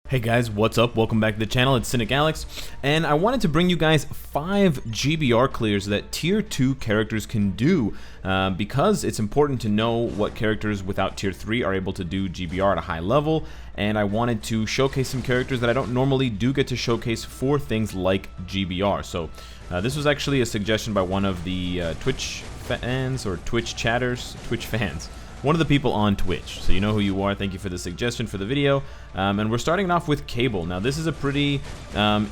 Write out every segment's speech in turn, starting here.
Hey guys, what's up? Welcome back to the channel. It's Cynicalex, and I wanted to bring you guys 5 GBR clears that Tier 2 characters can do, because it's important to know what characters without Tier 3 are able to do GBR at a high level, and I wanted to showcase some characters that I don't normally do get to showcase for things like GBR. So this was actually a suggestion by one of the Twitch fans, or Twitch chatters, Twitch fans. One of the people on Twitch, so you know who you are. Thank you for the suggestion for the video. And we're starting off with Cable. Now this is a pretty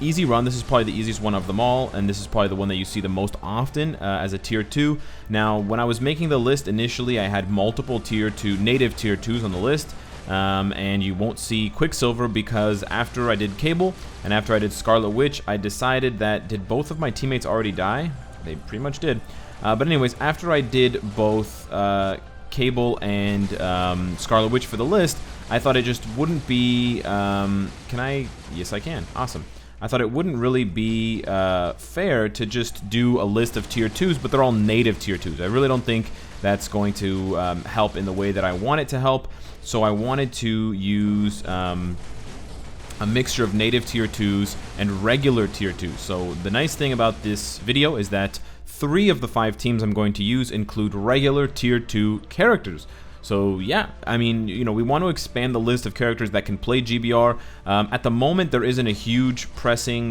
easy run. This is probably the easiest one of them all, and this is probably the one that you see the most often as a Tier 2. Now when I was making the list initially, I had multiple native Tier 2s on the list, and you won't see Quicksilver because after I did Cable and after I did Scarlet Witch, I decided that, did both of my teammates already die? They pretty much did. But anyways, after I did both Cable and Scarlet Witch for the list, I thought it just wouldn't be, can I? Yes, I can. Awesome. I thought it wouldn't really be fair to just do a list of Tier 2s, but they're all native Tier 2s. I really don't think that's going to help in the way that I want it to help, so I wanted to use a mixture of native Tier 2s and regular Tier 2s. So the nice thing about this video is that 3 of the 5 teams I'm going to use include regular Tier 2 characters. So yeah, I mean, you know, we want to expand the list of characters that can play GBR. At the moment, there isn't a huge pressing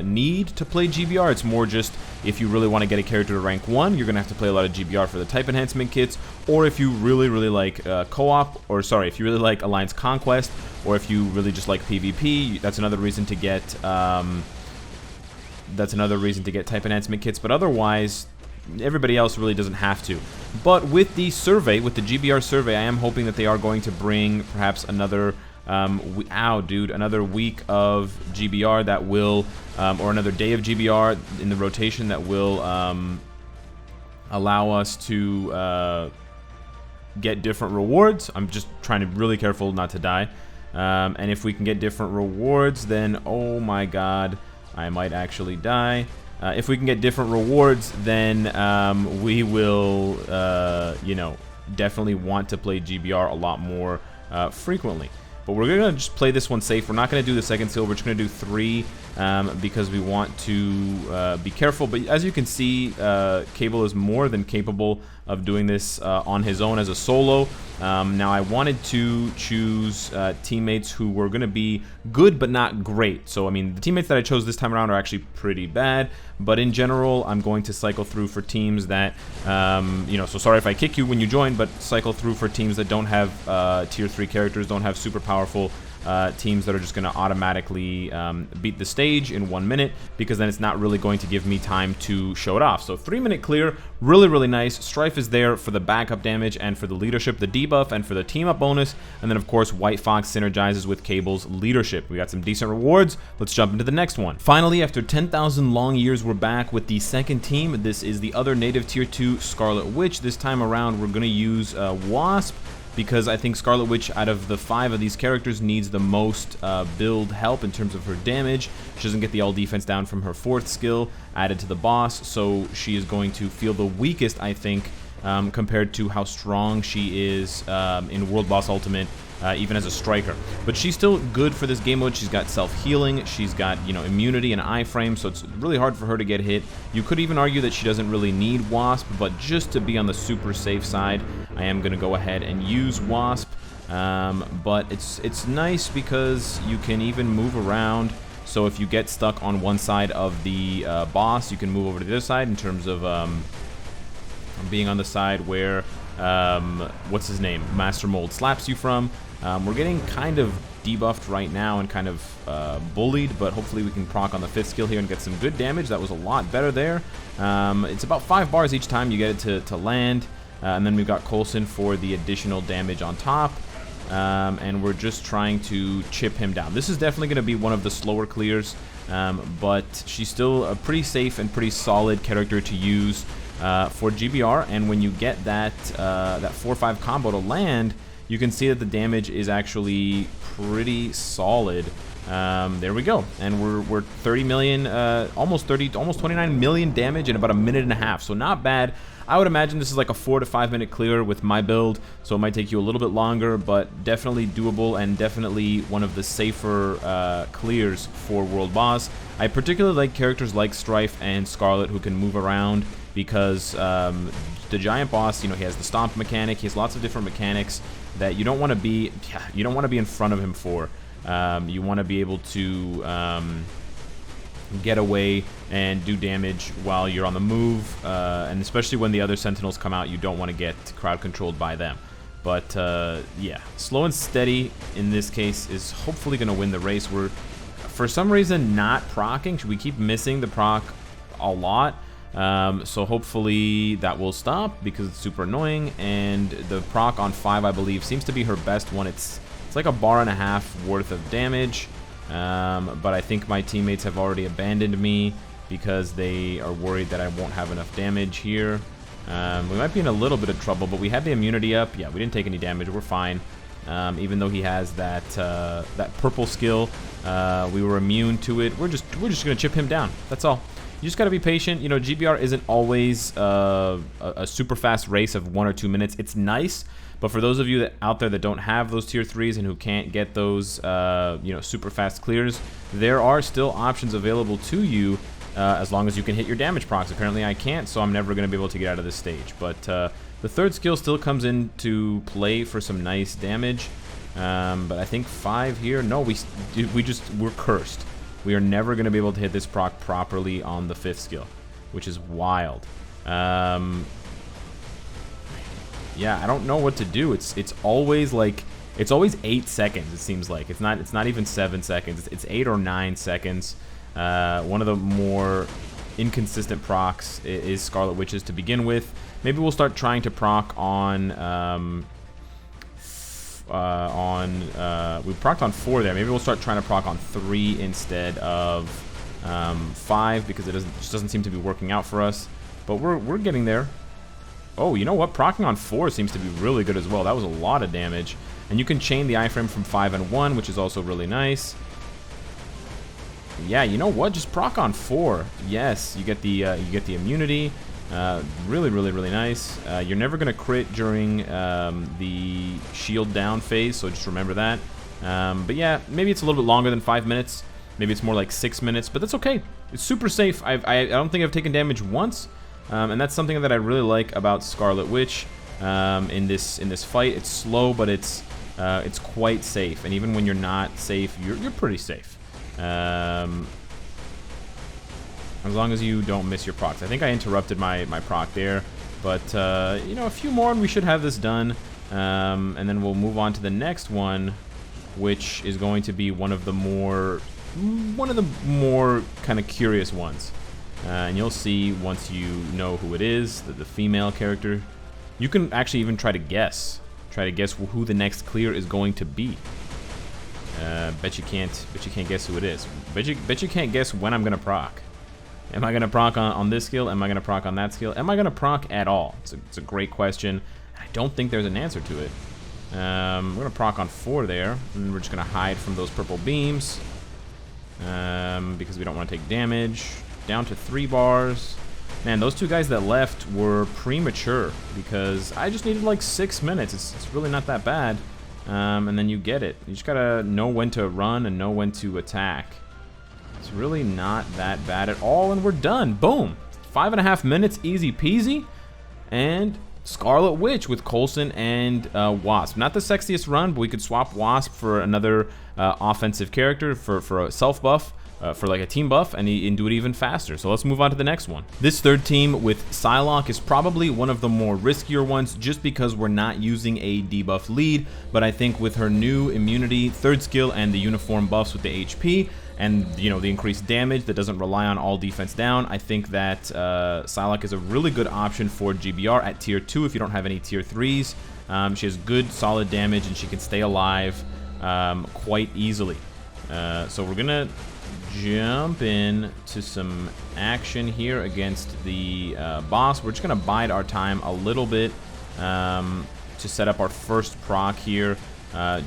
need to play GBR. It's more just if you really want to get a character to rank 1, you're going to have to play a lot of GBR for the type enhancement kits, or if you really like co-op, or sorry, if you really like Alliance Conquest, or if you really just like PvP, that's another reason to get type enhancement kits. But otherwise, everybody else really doesn't have to. But with the survey, with the GBR survey, I am hoping that they are going to bring perhaps another another week of GBR that will, or another day of GBR in the rotation that will allow us to get different rewards. I'm just trying to be really careful not to die. And if we can get different rewards, then oh my god, I might actually die. If we can get different rewards, then we will, you know, definitely want to play GBR a lot more frequently. But we're going to just play this one safe. We're not going to do the second seal. We're just going to do 3 because we want to be careful. But as you can see, Cable is more than capable of doing this on his own as a solo. Now I wanted to choose teammates who were going to be good but not great. So I mean, the teammates that I chose this time around are actually pretty bad, but in general I'm going to cycle through for teams that you know, so sorry if I kick you when you join, but cycle through for teams that don't have Tier 3 characters, don't have super powerful teams that are just going to automatically beat the stage in 1 minute, because then it's not really going to give me time to show it off. So 3-minute clear, really nice. Strife is there for the backup damage and for the leadership, the debuff, and for the team up bonus, and then of course White Fox synergizes with Cable's leadership. We got some decent rewards. Let's jump into the next one. Finally, after 10,000 long years, we're back with the second team. This is the other native Tier 2 Scarlet Witch. This time around we're going to use Wasp, because I think Scarlet Witch, out of the 5 of these characters, needs the most build help in terms of her damage. She doesn't get the all defense down from her 4th skill added to the boss, so she is going to feel the weakest, I think, compared to how strong she is in World Boss Ultimate, even as a striker. But she's still good for this game mode. She's got self-healing, she's got, you know, immunity and iframe, so it's really hard for her to get hit. You could even argue that she doesn't really need Wasp, but just to be on the super safe side, I am going to go ahead and use Wasp. But it's nice because you can even move around. So if you get stuck on one side of the boss, you can move over to the other side in terms of being on the side where, what's his name, Master Mold slaps you from. We're getting kind of debuffed right now and kind of bullied, but hopefully we can proc on the 5th skill here and get some good damage. That was a lot better there. It's about 5 bars each time you get it to land. And then we've got Coulson for the additional damage on top. And we're just trying to chip him down. This is definitely going to be one of the slower clears, but she's still a pretty safe and pretty solid character to use for GBR. And when you get that 4-5 combo to land, you can see that the damage is actually pretty solid There we go, and we're 30 million, almost 29 million damage in about a minute and a half, so not bad. I would imagine this is like a 4 to 5 minute clear with my build, so it might take you a little bit longer, but definitely doable and definitely one of the safer clears for World Boss. I particularly like characters like Strife and Scarlet who can move around because the giant boss, you know, he has the stomp mechanic, he has lots of different mechanics that you don't want to be, in front of him for. You want to be able to get away and do damage while you're on the move, and especially when the other Sentinels come out, you don't want to get crowd controlled by them. But yeah, slow and steady in this case is hopefully going to win the race. We're, for some reason, not proccing. We keep missing the proc a lot, so hopefully that will stop because it's super annoying. And the proc on 5, I believe, seems to be her best one. It's like a bar and a half worth of damage. But I think my teammates have already abandoned me because they are worried that I won't have enough damage here. We might be in a little bit of trouble, but we had the immunity up. Yeah, we didn't take any damage. We're fine. Even though he has that purple skill, we were immune to it. We're just gonna chip him down. That's all. You just gotta be patient. You know, GBR isn't always a super fast race of 1 or 2 minutes. It's nice. But for those of you out there that don't have those tier 3s and who can't get those, super fast clears, there are still options available to you as long as you can hit your damage procs. Apparently I can't, so I'm never going to be able to get out of this stage. But the third skill still comes into play for some nice damage. But I think 5 here, no, we're cursed. We are never going to be able to hit this proc properly on the 5th skill, which is wild. Yeah, I don't know what to do. It's always like, it's always 8 seconds, it seems like. It's not even 7 seconds. It's 8 or 9 seconds. One of the more inconsistent procs is Scarlet Witch's to begin with. Maybe we'll start trying to proc on we procced on 4 there. Maybe we'll start trying to proc on 3 instead of 5 because it just doesn't seem to be working out for us. But we're getting there. Oh, you know what? Proccing on 4 seems to be really good as well. That was a lot of damage. And you can chain the iframe from 5 and 1, which is also really nice. Yeah, you know what? Just proc on 4. Yes, you get the immunity. Really, really, really nice. You're never going to crit during the shield down phase, so just remember that. But yeah, maybe it's a little bit longer than 5 minutes. Maybe it's more like 6 minutes, but that's okay. It's super safe. I don't think I've taken damage once. And that's something that I really like about Scarlet Witch in this fight. It's slow, but it's quite safe. And even when you're not safe, you're pretty safe. As long as you don't miss your procs. I think I interrupted my proc there, but a few more and we should have this done. And then we'll move on to the next one, which is going to be one of the more kind of curious ones. And you'll see once you know who it is, the female character. You can actually even try to guess who the next clear is going to be. Bet you can't guess who it is. Bet you can't guess when I'm gonna proc. Am I gonna proc on this skill? Am I gonna proc on that skill? Am I gonna proc at all? It's a great question. I don't think there's an answer to it. We're gonna proc on 4 there, and we're just gonna hide from those purple beams because we don't want to take damage. Down to 3 bars. Man, those 2 guys that left were premature because I just needed like 6 minutes. It's really not that bad. And then you get it. You just gotta know when to run and know when to attack. It's really not that bad at all, and we're done. Boom. 5.5 minutes, easy peasy. And Scarlet Witch with Coulson and Wasp. Not the sexiest run, but we could swap Wasp for another offensive character for a self buff. For like a team buff and do it even faster. So let's move on to the next one. This third team with Psylocke is probably one of the more riskier ones just because we're not using a debuff lead, but I think with her new immunity, 3rd skill, and the uniform buffs with the HP, and the increased damage that doesn't rely on all defense down, I think that Psylocke is a really good option for GBR at tier 2 if you don't have any tier 3s. She has good solid damage and she can stay alive quite easily. So we're gonna jump in to some action here against the boss. We're just gonna bide our time a little bit to set up our first proc here.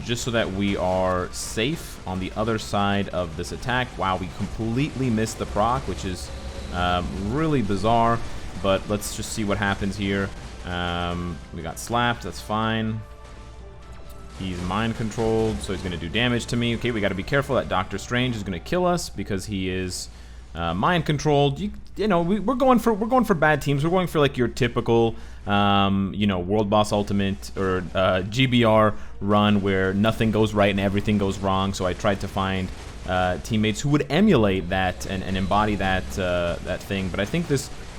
just so that we are safe on the other side of this attack. Wow, we completely missed the proc, which is really bizarre, but let's just see what happens here. We got slapped, that's fine. He's mind controlled, so he's going to do damage to me. Okay, we got to be careful that Doctor Strange is going to kill us because he is mind controlled. You know, we're going for bad teams. We're going for like your typical, you know, World Boss Ultimate or GBR run where nothing goes right and everything goes wrong. So I tried to find teammates who would emulate that and embody that that thing. But I think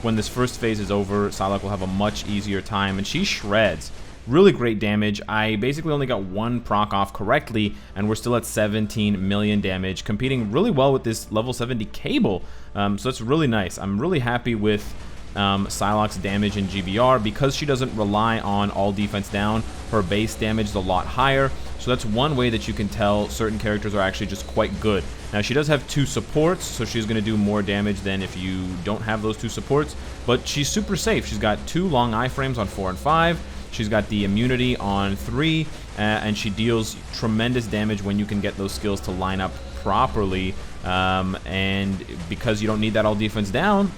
when this first phase is over, Psylocke will have a much easier time, and she shreds. Really great damage. I basically only got one proc off correctly, and we're still at 17 million damage, competing really well with this level 70 Cable. So that's really nice. I'm really happy with Psylocke's damage in GBR because she doesn't rely on all defense down. Her base damage is a lot higher, so that's one way that you can tell certain characters are actually just quite good. Now, she does have 2 supports, so she's going to do more damage than if you don't have those 2 supports, but she's super safe. She's got 2 long iframes on 4 and 5. She's got the immunity on 3, and she deals tremendous damage when you can get those skills to line up properly. And because you don't need that all defense down,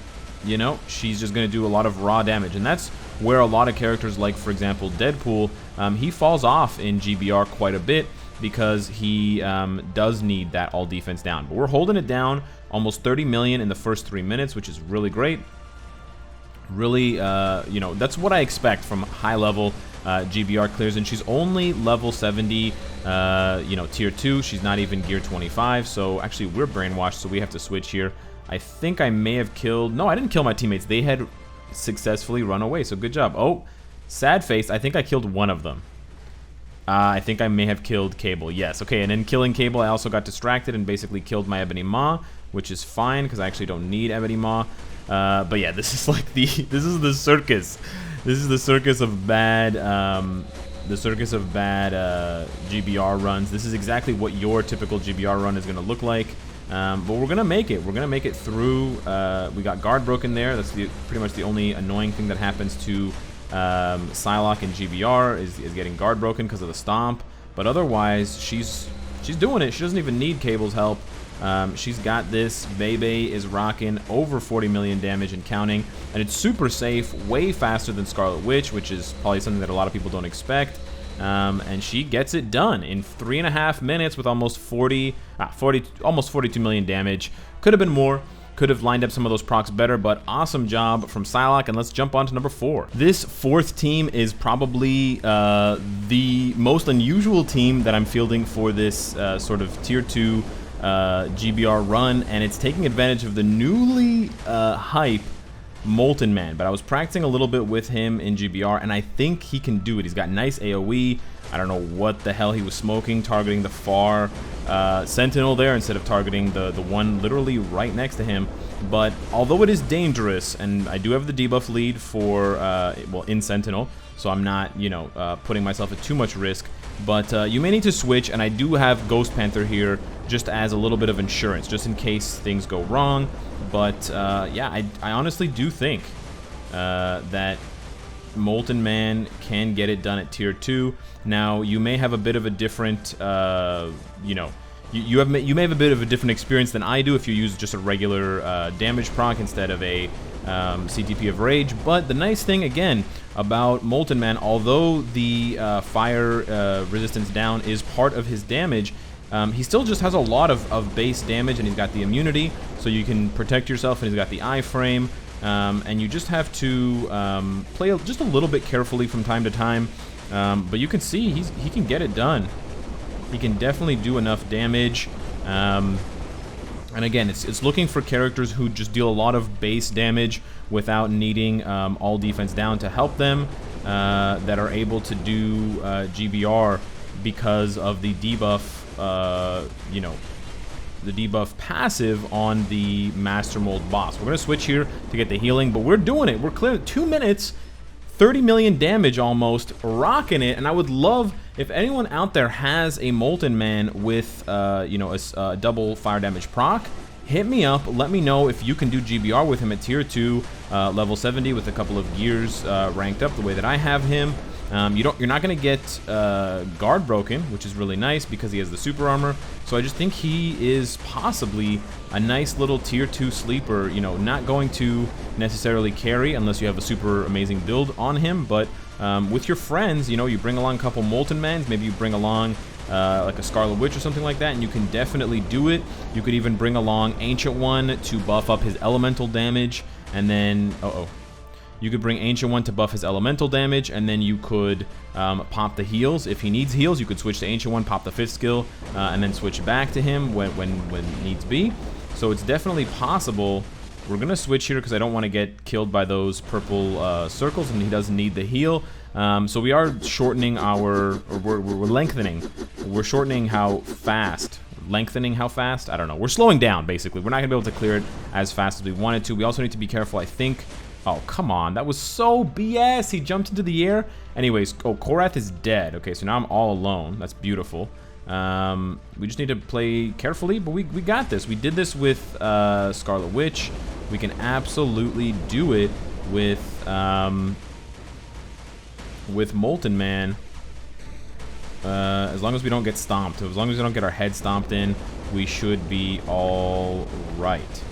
you know, she's just going to do a lot of raw damage. And that's where a lot of characters like, for example, Deadpool, he falls off in GBR quite a bit because he does need that all defense down. But we're holding it down, almost 30 million in the first 3 minutes, which is really great. Really, you know, that's what I expect from high-level GBR clears, and she's only level 70, you know, tier 2. She's not even gear 25, so actually we're brainwashed, so we have to switch here. I think I may have killed... No, I didn't kill my teammates. They had successfully run away, so good job. Oh, sad face. I think I killed one of them. I think I may have killed Cable. Yes, okay, and in killing Cable, I also got distracted and basically killed my Ebony Maw, which is fine, because I actually don't need Ebony Maw. But yeah, this is like this is the circus. This is the circus of bad, GBR runs. This is exactly what your typical GBR run is going to look like. But we're going to make it. We're going to make it through. We got guard broken there. That's pretty much the only annoying thing that happens to Psylocke in GBR is getting guard broken because of the stomp. But otherwise, she's doing it. She doesn't even need Cable's help. She's got this. Bebe is rocking over 40 million damage and counting, and it's super safe, way faster than Scarlet Witch, which is probably something that a lot of people don't expect. And she gets it done in 3.5 minutes with almost almost 42 million damage. Could have been more. Could have lined up some of those procs better, but awesome job from Psylocke, and let's jump on to number 4. This 4th team is probably the most unusual team that I'm fielding for this sort of tier 2 GBR run, and it's taking advantage of the newly hype Molten Man. But I was practicing a little bit with him in GBR, and I think he can do it. He's got nice AoE. I don't know what the hell he was smoking, targeting the far Sentinel there instead of targeting the one literally right next to him. But although it is dangerous, and I do have the debuff lead for, well, in Sentinel, so I'm not, you know, putting myself at too much risk. But you may need to switch, and I do have Ghost Panther here just as a little bit of insurance, just in case things go wrong. But yeah, I honestly do think that Molten Man can get it done at tier 2. Now, you may have a bit of a different, you know, you may have a bit of a different experience than I do if you use just a regular damage proc instead of a CTP of Rage. But the nice thing, again, about Molten Man, although the fire resistance down is part of his damage, he still just has a lot of base damage, and he's got the immunity, so you can protect yourself, and he's got the iframe, and you just have to play just a little bit carefully from time to time. But you can see he can get it done. He can definitely do enough damage. And again, it's looking for characters who just deal a lot of base damage without needing all defense down to help them, that are able to do GBR because of the debuff, you know, the debuff passive on the Master Mold boss. We're going to switch here to get the healing, but we're doing it. We're clearing 2 minutes, 30 million damage almost, rocking it. And I would love if anyone out there has a Molten Man with, you know, a double fire damage proc. Hit me up. Let me know if you can do GBR with him at tier 2, level 70 with a couple of gears ranked up the way that I have him. You're not going to get guard broken, which is really nice because he has the super armor. So I just think he is possibly a nice little tier 2 sleeper. You know, not going to necessarily carry unless you have a super amazing build on him. But with your friends, you know, you bring along a couple Molten Mans, maybe you bring along like a Scarlet Witch or something like that, and you can definitely do it. You could even bring along Ancient One to buff up his elemental damage, and then you could bring Ancient One to buff his elemental damage, and then you could pop the heals. If he needs heals, you could switch to Ancient One, pop the 5th skill, and then switch back to him when needs be. So it's definitely possible. We're going to switch here because I don't want to get killed by those purple circles, and he doesn't need the heal. So we are shortening our, or we're lengthening. We're shortening how fast. Lengthening how fast? I don't know. We're slowing down, basically. We're not going to be able to clear it as fast as we wanted to. We also need to be careful, I think. Oh, come on. That was so BS. He jumped into the air. Anyways, Korath is dead. Okay, so now I'm all alone. That's beautiful. We just need to play carefully, but we got this. We did this with Scarlet Witch. We can absolutely do it with Molten Man. As long as we don't get stomped. As long as we don't get our head stomped in, we should be all right.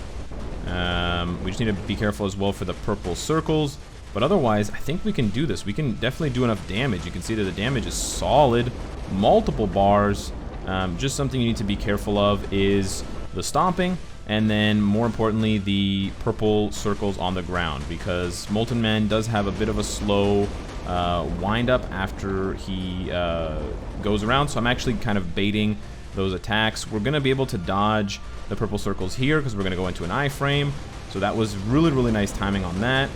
We just need to be careful as well for the purple circles. But otherwise, I think we can do this. We can definitely do enough damage. You can see that the damage is solid. Multiple bars. Just something you need to be careful of is the stomping. And then, more importantly, the purple circles on the ground. Because Molten Man does have a bit of a slow wind up after he goes around. So I'm actually kind of baiting those attacks. We're going to be able to dodge the purple circles here because we're going to go into an iframe. So that was really, really nice timing on that.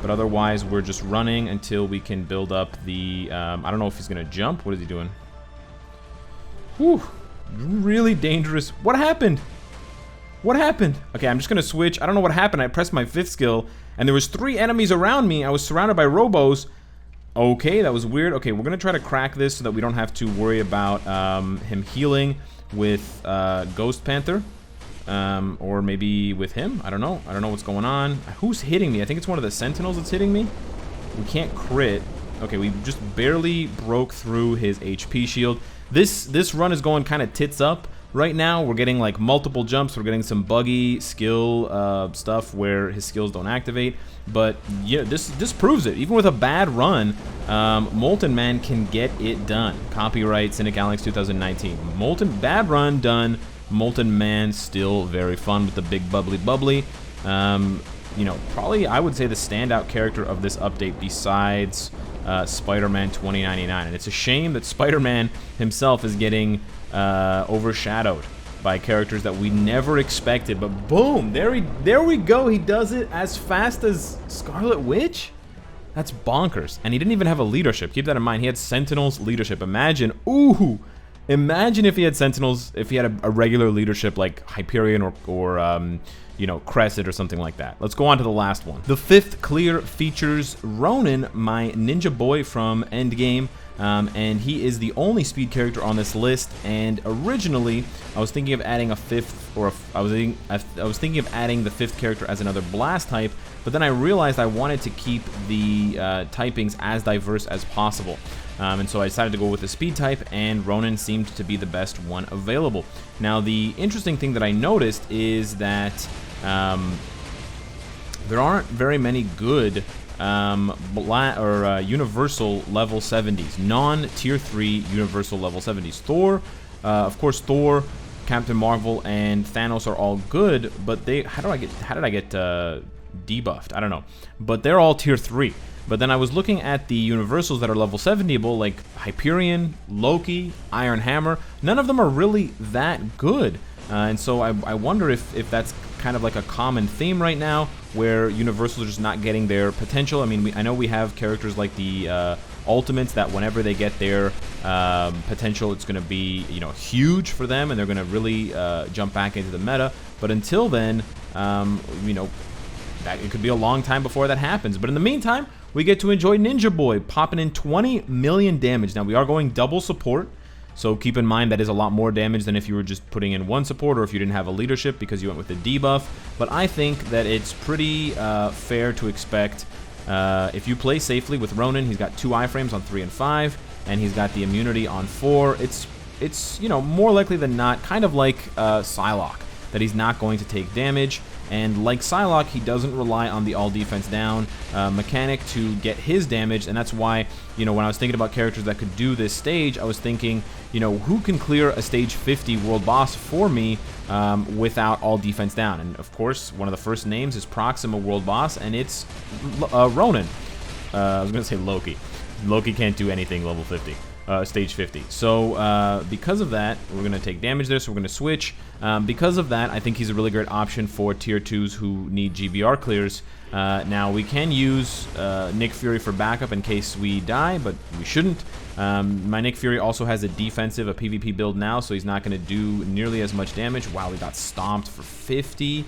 But otherwise, we're just running until we can build up the... I don't know if he's going to jump. What is he doing? Whew. Really dangerous. What happened? What happened? Okay, I'm just going to switch. I don't know what happened. I pressed my 5th skill, and there was 3 enemies around me. I was surrounded by robos. Okay, that was weird. Okay, we're going to try to crack this so that we don't have to worry about him healing with Ghost Panther. Or maybe with him. I don't know. I don't know what's going on. Who's hitting me? I think it's one of the Sentinels that's hitting me. We can't crit. Okay, we just barely broke through his HP shield. This run is going kind of tits up right now. We're getting like multiple jumps. We're getting some buggy skill stuff where his skills don't activate. But yeah, this proves it. Even with a bad run, Molten Man can get it done. Copyright Cynicalex 2019. Bad run done. Molten Man still very fun with the big bubbly. You know, probably I would say the standout character of this update besides Spider-Man 2099. And it's a shame that Spider-Man himself is getting overshadowed by characters that we never expected. But boom, there we go. He does it as fast as Scarlet Witch. That's bonkers. And he didn't even have a leadership. Keep that in mind. He had Sentinels leadership. Imagine if he had Sentinels, if he had a regular leadership like Hyperion or you know, Crescent or something like that. Let's go on to the last one. The 5th clear features Ronin, my ninja boy from Endgame. And he is the only speed character on this list. And originally, I was thinking of adding a 5th, or I was thinking of adding the 5th character as another blast type. But then I realized I wanted to keep the typings as diverse as possible. And so I decided to go with the speed type, and Ronin seemed to be the best one available. Now, the interesting thing that I noticed is that there aren't very many good universal level 70s, non-tier 3 universal level 70s. Thor, of course, Thor, Captain Marvel, and Thanos are all good, but how did I get debuffed? I don't know, but they're all tier 3. But then I was looking at the universals that are level 70able, like Hyperion, Loki, Iron Hammer. None of them are really that good. And so I wonder if that's kind of like a common theme right now, where universals are just not getting their potential. I mean, I know we have characters like the Ultimates that whenever they get their potential, it's going to be, you know, huge for them, and they're going to really jump back into the meta. But until then, you know, it could be a long time before that happens. But in the meantime, we get to enjoy Ninja Boy popping in 20 million damage. Now, we are going double support, so keep in mind that is a lot more damage than if you were just putting in one support or if you didn't have a leadership because you went with the debuff. But I think that it's pretty fair to expect If you play safely with Ronin, he's got 2 iframes on 3 and 5, and he's got the immunity on 4. It's you know, more likely than not, kind of like Psylocke, that he's not going to take damage. And like Psylocke, he doesn't rely on the all defense down mechanic to get his damage, and that's why, you know, when I was thinking about characters that could do this stage, I was thinking, you know, who can clear a stage 50 world boss for me without all defense down? And of course, one of the first names is Proxima world boss, and it's Ronin. I was going to say Loki. Loki can't do anything level 50. Stage 50. So because of that, we're going to take damage there, so we're going to switch. Because of that, I think he's a really great option for tier 2s who need GBR clears. Now, we can use Nick Fury for backup in case we die, but we shouldn't. My Nick Fury also has a defensive, a PvP build now, so he's not going to do nearly as much damage. Wow, we got stomped for 50.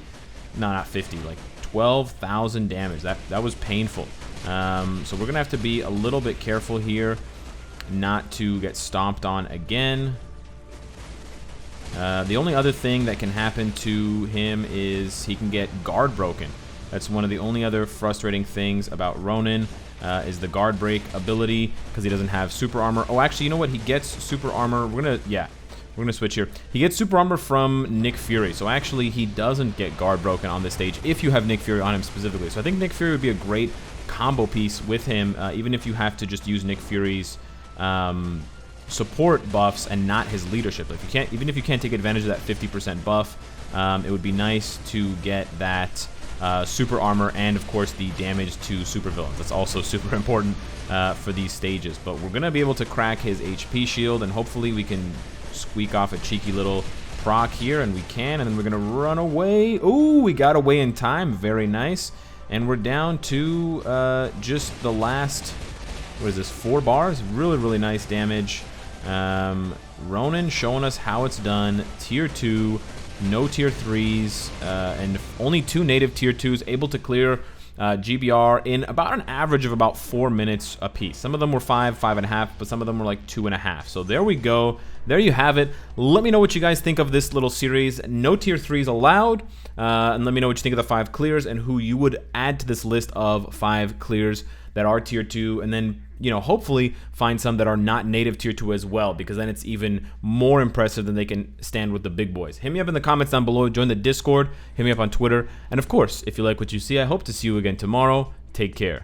No, not 50, like 12,000 damage. That was painful. So we're going to have to be a little bit careful here not to get stomped on again. The only other thing that can happen to him is he can get guard broken. That's one of the only other frustrating things about Ronin, is the guard break ability, because he doesn't have super armor. Oh, actually, you know what? He gets super armor. We're gonna switch here. He gets super armor from Nick Fury, so actually he doesn't get guard broken on this stage if you have Nick Fury on him specifically. So I think Nick Fury would be a great combo piece with him, even if you have to just use Nick Fury's support buffs and not his leadership. If you can't, even if you can't take advantage of that 50% buff, it would be nice to get that super armor and of course the damage to supervillains. That's also super important for these stages. But we're gonna be able to crack his HP shield, and hopefully we can squeak off a cheeky little proc here, and we can, and then we're gonna run away. Ooh, we got away in time. Very nice. And we're down to just the last, what is this, 4 bars? Really, really nice damage. Ronin showing us how it's done. Tier 2, no tier 3s, and only 2 native tier 2s able to clear GBR in about an average of about 4 minutes a piece. Some of them were 5, 5.5, but some of them were like 2.5. So there we go. There you have it. Let me know what you guys think of this little series. No tier 3s allowed. And let me know what you think of the 5 clears and who you would add to this list of 5 clears that are tier 2, and then, you know, hopefully find some that are not native tier 2 as well, because then it's even more impressive than they can stand with the big boys. Hit me up in the comments down below, join the Discord, hit me up on Twitter, and of course, if you like what you see, I hope to see you again tomorrow. Take care.